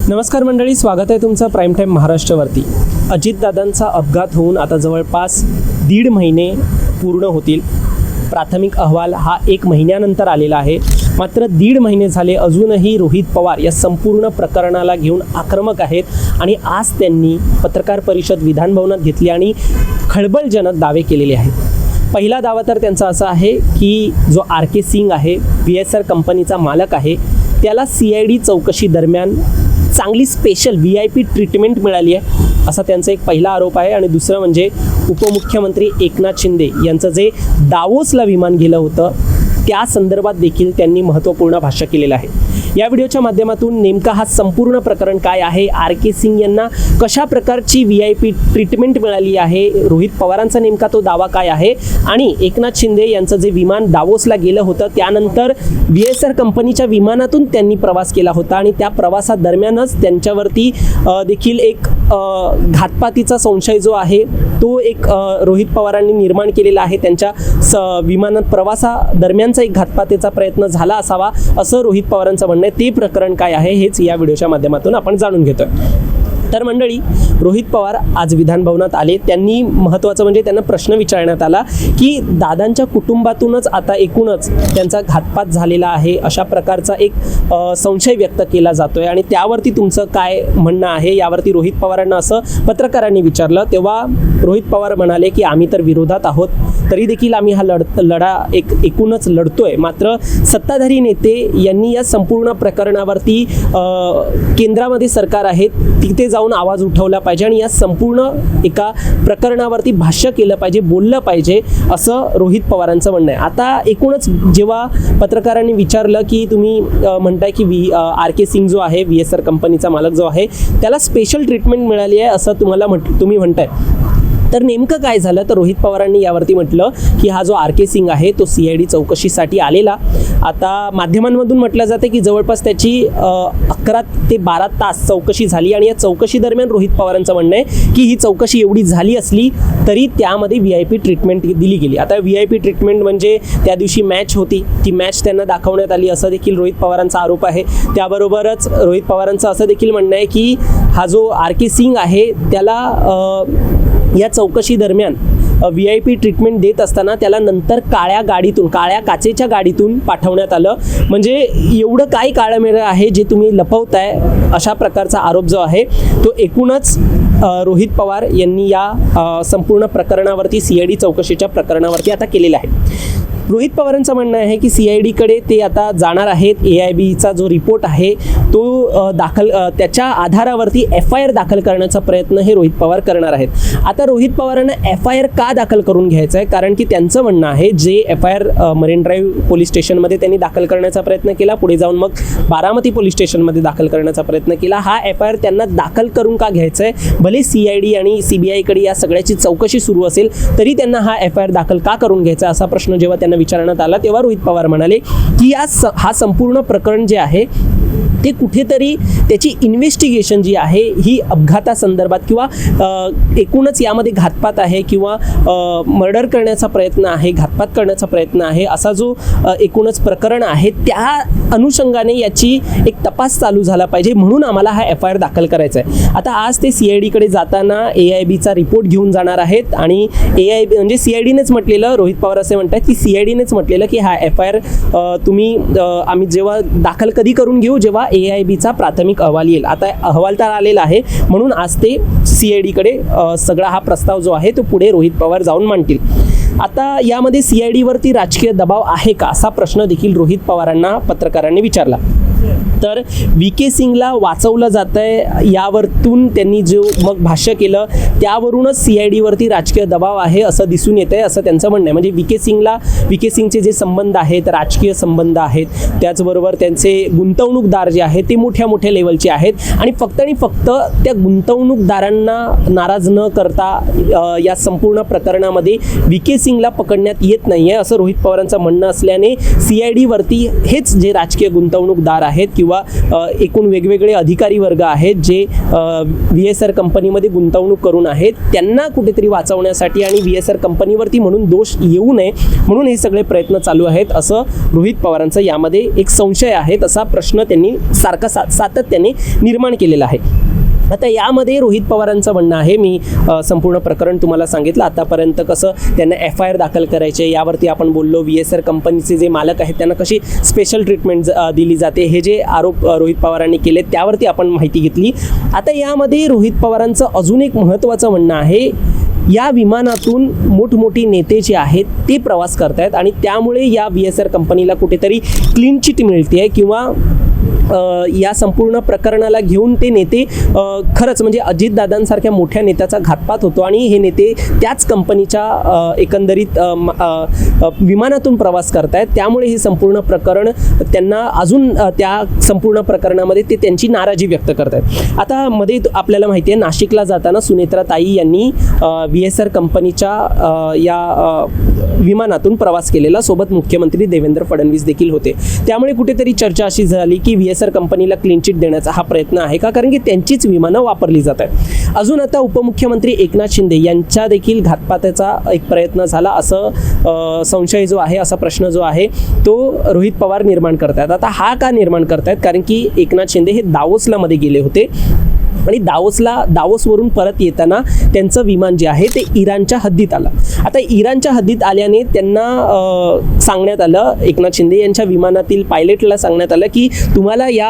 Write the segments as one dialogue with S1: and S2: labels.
S1: नमस्कार मंडळी, स्वागत आहे तुमचं प्राईम टाईम महाराष्ट्रवरती। अजितदादांचा अपघात होऊन आता जवळपास 1.5 महिने पूर्ण होतील। प्राथमिक अहवाल हा 1 महिन्यानंतर आलेला आहे, मात्र 1.5 महिने झाले अजूनही रोहित पवार या संपूर्ण प्रकरणाला घेऊन आक्रमक आहेत आणि आज त्यांनी पत्रकार परिषद विधानभवनात घेतली आणि खळबळजनक दावे केलेले आहेत। पहिला दावा तर त्यांचा असा आहे की जो RK सिंग आहे, VSR कंपनीचा मालक आहे, त्याला CID चौकशी दरम्यान चांगली स्पेशल VIP ट्रीटमेंट मिळाली आहे, असा त्यांचा एक पहिला आरोप आहे। आणि दुसरं म्हणजे उपमुख्यमंत्री एकनाथ शिंदे यांचं जे दावोसला विमान गेलं होतं त्या संदर्भात देखील त्यांनी महत्त्वपूर्ण भाष्य केलेलं आहे। या व्हिडिओच्या माध्यमातून नेमका हा संपूर्ण प्रकरण काय आहे, RK सिंग यांना कशा प्रकारची VIP ट्रीटमेंट मिळाली आहे, रोहित पवारांचा नेमका तो दावा काय आहे आणि एकनाथ शिंदे यांचं जे विमान दावोसला गेलं होतं त्यानंतर VSR कंपनीच्या विमानातून त्यांनी प्रवास केला होता आणि त्या प्रवासादरम्यानच त्यांच्यावरती देखील एक घातपातीचा संशय जो आहे तो एक रोहित पवारांनी निर्माण केलेला आहे। त्यांच्या विमानात प्रवासादरम्यानचा एक घातपातीचा प्रयत्न झाला असावा असं रोहित पवारांचं म्हणणं आहे। ते प्रकरण काय आहे हेच या व्हिडिओच्या माध्यमातून आपण जाणून घेतोय। तर मंडळी, रोहित पवार आज विधानभवनात आले। त्यांनी महत्त्वाचं म्हणजे त्यांना प्रश्न विचारण्यात आला की दादांच्या कुटुंबातूनच आता एकूणच त्यांचा घातपात झालेला आहे अशा प्रकारचा एक संशय व्यक्त केला जातोय आणि त्यावरती तुमचं काय म्हणणं आहे, यावरती रोहित पवारांना असं पत्रकारांनी विचारलं। तेव्हा रोहित पवार म्हणाले की आम्ही तर विरोधात आहोत, तरी देखील आम्ही हा लढा एकूणच लढतोय, मात्र सत्ताधारी नेते यांनी या संपूर्ण प्रकरणावरती केंद्रामध्ये सरकार आहे तिथे जाऊन आवाज उठवला पाहिजे आणि या संपूर्ण एका प्रकरणावरती भाष्य केलं पाहिजे, बोललं पाहिजे असं रोहित पवारांचं म्हणणं आहे। आता एकूणच जेव्हा पत्रकारांनी विचारलं की तुम्ही म्हणताय की RK सिंग जो आहे, VSR कंपनीचा मालक जो आहे, त्याला स्पेशल ट्रीटमेंट मिळाली आहे असं तुम्ही म्हणताय, तर नेमकं काय झालं, तर रोहित पवारांनी यावरती म्हटलं की हा जो RK सिंग आहे तो CID चौकशीसाठी आलेला। आता माध्यमांमधून म्हटलं जाते की जवळपास त्याची 11 ते 12 तास चौकशी झाली आणि या चौकशी दरम्यान रोहित पवारांचं म्हणणं आहे की ही चौकशी एवढी झाली असली तरी त्यामध्ये VIP ट्रीटमेंट दिली गेली। आता VIP ट्रीटमेंट म्हणजे त्या दिवशी मॅच होती, ती मॅच त्यांना दाखवण्यात आली असं देखील रोहित पवारांचा आरोप आहे। त्याबरोबरच रोहित पवारांचं असं देखील म्हणणं आहे की हा जो RK सिंग आहे त्याला या चौकशी दरम्यान VIP ट्रीटमेंट देत असताना त्याला नंतर काळ्या काचेच्या गाडीतून पाठवण्यात आलं। म्हणजे एवढं काय काळं आहे जे तुम्ही लपवताय अशा प्रकारचा आरोप जो आहे तो एकूणच रोहित पवार यांनी या संपूर्ण प्रकरणावरती CID चौकशीच्या प्रकरणावरती आता केलेला आहे। रोहित पवारांचं म्हणणं आहे की CID कडे ते आता जाणार आहेत। AIBचा जो रिपोर्ट आहे तो त्याच्या आधारावरती FIR दाखल करण्याचा प्रयत्न हे रोहित पवार करणार आहेत। आता रोहित पवारांना FIR का दाखल करून घ्यायचं आहे, कारण की त्यांचं म्हणणं आहे जे FIR मरीन ड्राईव्ह पोलीस स्टेशनमध्ये त्यांनी दाखल करण्याचा प्रयत्न केला, पुढे जाऊन मग बारामती पोलीस स्टेशनमध्ये दाखल करण्याचा प्रयत्न केला, हा FIR त्यांना दाखल करून का घ्यायचं आहे, भले CID आणि CBI कडे या सगळ्याची चौकशी सुरू असेल तरी त्यांना हा FIR दाखल का करून घ्यायचा असा प्रश्न जेव्हा त्यांना विचारण्यात आला तेव्हा रोहित पवार म्हणाले की हा संपूर्ण प्रकरण जे आहे ते कुठेतरी त्याची इन्व्हेस्टिगेशन जी आहे ही अपघातासंदर्भात किंवा एकूणच यामध्ये घातपात आहे किंवा मर्डर करण्याचा प्रयत्न आहे, घातपात करण्याचा प्रयत्न आहे असा जो एकूणच प्रकरण आहे त्या अनुषंगाने याची एक तपास चालू झाला पाहिजे, म्हणून आम्हाला हा FIR दाखल करायचा आहे। आता आज ते CID कडे जाताना AIBचा रिपोर्ट घेऊन जाणार आहेत आणि AIB म्हणजे CIDनेच म्हटलेलं, रोहित पवार असे म्हणतात की CIDनेच म्हटलेलं की हा FIR आम्ही जेव्हा दाखल कधी करून घेऊ, जेव्हा AIBचा प्राथमिक अहवाल येईल। आता अहवाल तर आलेला आहे, म्हणून आज ते CID कडे सगळा हा प्रस्ताव जो आहे तो पुढे रोहित पवार जाऊन मांडतील। आता यामध्ये CID वरती राजकीय दबाव आहे का असा प्रश्न देखील रोहित पवारांना पत्रकारांनी विचारला। तर VK सिंगला वाचवलं जातंय यावरतून त्यांनी जो मग भाष्य केलं त्यावरूनच CID वरती राजकीय दबाव आहे असं दिसून येतंय असं त्यांचं म्हणणं आहे। म्हणजे VK सिंगचे जे संबंध आहेत, राजकीय संबंध आहेत, त्याचबरोबर त्यांचे गुंतवणूकदार जे आहेत ते मोठ्या लेवलचे आहेत आणि फक्त त्या गुंतवणूकदारांना नाराज न करता या संपूर्ण प्रकरणामध्ये VK सिंगला पकडण्यात येत नाहीये असं रोहित पवारांचं म्हणणं असल्याने CID वरती हेच जे राजकीय गुंतवणूकदार आहेत किंवा एकूण वेगवेगळे अधिकारी वर्ग आहेत जे VSR कंपनीमध्ये गुंतवणूक करून आहेत, त्यांना कुठेतरी वाचवण्यासाठी आणि VSR कंपनीवरती म्हणून दोष येऊ नये म्हणून हे सगळे प्रयत्न चालू आहेत असं रोहित पवारांचं यामध्ये एक संशय आहे. तसा प्रश्न त्यांनी सातत्याने निर्माण केलेला आहे. आता यामध्ये रोहित पवारांचं म्हणणं आहे, मी संपूर्ण प्रकरण तुम्हाला सांगितलं. आतापर्यंत कसं त्यांना FIR दाखल करायचे यावरती आपण बोललो. VSR कंपनीचे जे मालक आहेत त्यांना कशी स्पेशल ट्रीटमेंट दिली जाते, हे जे आरोप रोहित पवारांनी केले त्यावरती आपण माहिती घेतली. आता यामध्ये रोहित पवारांचं अजून एक महत्त्वाचं म्हणणं आहे, या विमानातून मोठमोठी नेते जे आहेत ते प्रवास करतायत आणि त्यामुळे या VSR कंपनीला कुठेतरी क्लीन चिट मिळते किंवा या संपूर्ण प्रकरणाला घेऊन ते नेते खरंच म्हणजे अजितदादांसारख्या मोठ्या नेत्याचा घातपात होतो आणि हे नेते त्याच कंपनीच्या एकंदरीत विमानातून प्रवास करतायत. त्यामुळे हे संपूर्ण प्रकरण त्यांना अजून त्या संपूर्ण प्रकरणामध्ये ते त्यांची नाराजी व्यक्त करतायत. आता मध्ये आपल्याला माहिती आहे नाशिकला जाताना सुनेत्रा ताई यांनी VSR कंपनीच्या या विमानातून प्रवास केलेला, सोबत मुख्यमंत्री देवेंद्र फडणवीस देखील होते. त्यामुळे कुठेतरी चर्चा अशी झाली की VSR कंपनीला क्लीन चिट देण्याचा हा प्रयत्न आहे का, कारण की त्यांचीच विमानं वापरली जात आहेत. अजून आता उपमुख्यमंत्री एकनाथ शिंदे यांच्या देखील घातपाताचा एक प्रयत्न झाला असं संशय जो आहे, असा प्रश्न जो आहे तो रोहित पवार निर्माण करतायत. आता हा का निर्माण करतायत, कारण की एकनाथ शिंदे हे दावोसला मध्ये गेले होते आणि दावोसवरून परत येताना त्यांचं विमान जे आहे ते इराणच्या हद्दीत आलं. आता इराणच्या हद्दीत आल्याने त्यांना सांगण्यात आलं, एकनाथ शिंदे यांच्या विमानातील पायलटला सांगण्यात आलं की तुम्हाला या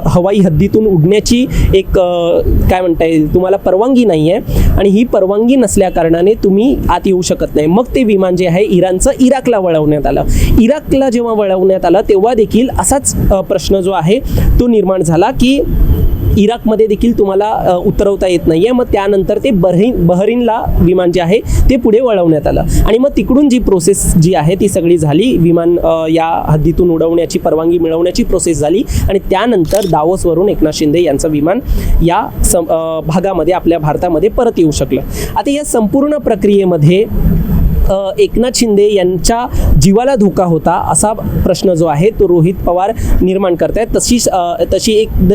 S1: हवाई हद्दीतून उडण्याची एक काय म्हणता येईल तुम्हाला परवानगी नाही आहे आणि ही परवानगी नसल्या कारणाने तुम्ही आत येऊ शकत नाही. मग ते विमान जे आहे इराणचं इराकला वळवण्यात आलं. इराकला जेव्हा वळवण्यात आलं तेव्हा देखील असाच प्रश्न जो आहे तो निर्माण झाला की इराकमध्ये देखील तुम्हाला उतरवता येत नाही आहे. मग त्यानंतर ते बहरीनला विमान जे आहे ते पुढे वळवण्यात आलं आणि मग तिकडून जी प्रोसेस जी आहे ती सगळी झाली, विमान या हद्दीतून उडवण्याची परवानगी मिळवण्याची प्रोसेस झाली आणि त्यानंतर दावोसवरून एकनाथ शिंदे यांचं विमान या भागामध्ये आपल्या भारतामध्ये परत येऊ शकलं. आता या संपूर्ण प्रक्रियेमध्ये एकनाथ शिंदे यांच्या जीवाला धोका होता असा प्रश्न जो आहे तो रोहित पवार निर्माण करतायत. तशी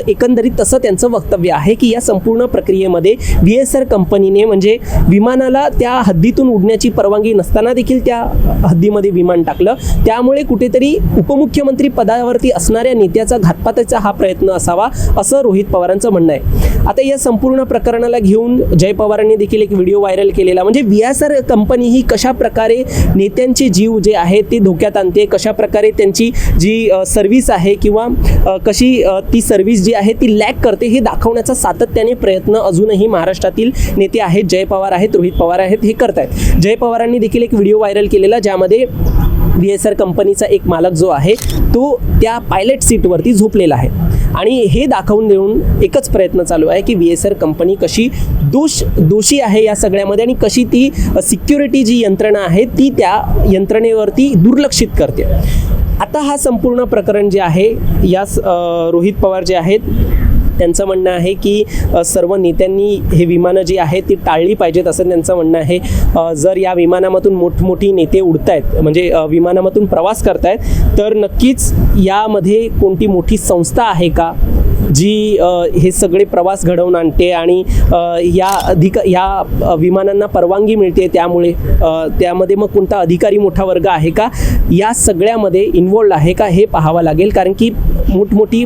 S1: एकंदरीत तसं त्यांचं वक्तव्य आहे की या संपूर्ण प्रक्रियेमध्ये VSR कंपनीने म्हणजे विमानाला त्या हद्दीतून उडण्याची परवानगी नसताना देखील त्या हद्दीमध्ये विमान टाकलं. त्यामुळे कुठेतरी उपमुख्यमंत्री पदावरती असणाऱ्या नेत्याचा घातपाताचा हा प्रयत्न असावा असं रोहित पवारांचं म्हणणं आहे. आता या संपूर्ण प्रकरणाला घेऊन जय पवारांनी देखील एक व्हिडिओ व्हायरल केलेला, म्हणजे VSR कंपनी ही कशा प्रकारे नेत्यांचे जीव जे आहे ते धोक्यात आणते, कशा प्रकारे त्यांची जी सर्व्हिस आहे किंवा कशी ती सर्व्हिस जी आहे ती लॅक करते हे दाखवण्याचा सातत्याने प्रयत्न अजूनही महाराष्ट्रातील नेते आहेत, जय पवार आहेत, रोहित पवार आहेत, हे करतायत. जय पवारांनी देखील एक व्हिडिओ व्हायरल केलेला ज्यामध्ये VSR कंपनीचा एक मालक जो आहे तो त्या पायलट सीटवरती झोपलेला आहे आणि हे दाखवून देऊन एकच प्रयत्न चालू आहे की VSR कंपनी कशी दोषी आहे या सगळ्यामध्ये आणि कशी ती सिक्युरिटी जी यंत्रणा आहे ती त्या यंत्रणेवरती दुर्लक्षित करते. आता हा संपूर्ण प्रकरण जे आहे या रोहित पवार जे आहेत त्यांचं म्हणणं आहे की सर्व नेत्यांनी हे विमानं जी आहेत ती टाळली पाहिजेत असं त्यांचं म्हणणं आहे. जर या विमानामधून मोठमोठी नेते उडतायत म्हणजे विमानामधून प्रवास करतायत तर नक्कीच यामध्ये कोणती मोठी संस्था आहे का जी हे सगळे प्रवास घडवून आणते आणि या विमानांना परवानगी मिळते, त्यामुळे त्यामध्ये मग कोणता अधिकारी मोठा वर्ग आहे का या सगळ्यामध्ये इन्वॉल्ड आहे का हे पाहावं लागेल. कारण की मोठमोठी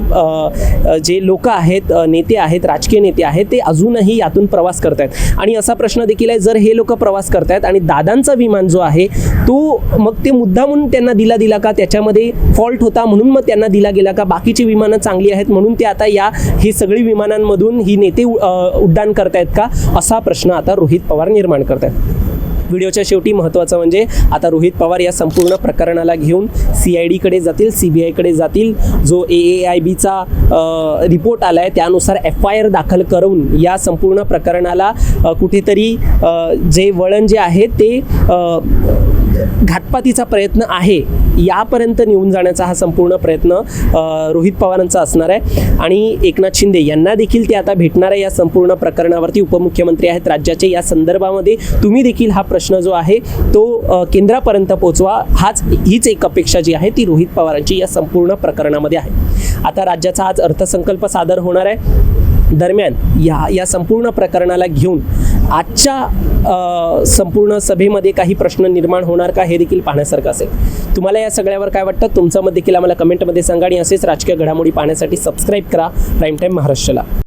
S1: जे लोक आहेत, नेते आहेत, राजकीय नेते आहेत ते अजूनही यातून प्रवास करतायत आणि असा प्रश्न देखील आहे जर हे लोक प्रवास करतायत आणि दादांचा विमान जो आहे तो मग ते मुद्दामून त्यांना दिला का, त्याच्यामध्ये फॉल्ट होता म्हणून मग त्यांना दिला गेला का, बाकीची विमानं चांगली आहेत म्हणून ते आता ही सगळी विमानांमधून ही नेते उड्डाण करतायत का असा प्रश्न आता रोहित पवार निर्माण करतायत. व्हिडिओच्या शेवटी महत्त्वाचं म्हणजे आता रोहित पवार या संपूर्ण प्रकरणाला घेऊन CIDकडे जातील, CBIकडे जातील. जो AAIBचा रिपोर्ट आला आहे त्यानुसार FIR दाखल करून या संपूर्ण प्रकरणाला कुठेतरी जे वळण जे आहे ते घातपातीचा प्रयत्न आहे यापर्यंत निघून जाण्याचा हा संपूर्ण प्रयत्न रोहित पवारांचा असणार आहे आणि एकनाथ शिंदे यांना देखील ते आता भेटणार आहे या संपूर्ण प्रकरणावरती. उपमुख्यमंत्री आहेत राज्याचे, या संदर्भामध्ये तुम्ही देखील हा प्रश्न जो आहे तो केंद्रापर्यंत पोहोचवा. हीच एक अपेक्षा जी आहे ती रोहित पवारांची या संपूर्ण प्रकरणामध्ये आहे. आता राज्याचा आज अर्थसंकल्प सादर होणार आहे. दरम्यान या संपूर्ण प्रकरणाला घेऊन आजच्या संपूर्ण सभेमध्ये काही प्रश्न निर्माण होणार का हे देखील पाहण्यासारखं असेल. तुम्हाला या सगळ्यावर काय वाटतं तुमचं मत देखील आम्हाला कमेंटमध्ये सांगा आणि असेच राजकीय घडामोडी पाहण्यासाठी सबस्क्राईब करा प्राईम टाईम महाराष्ट्राला.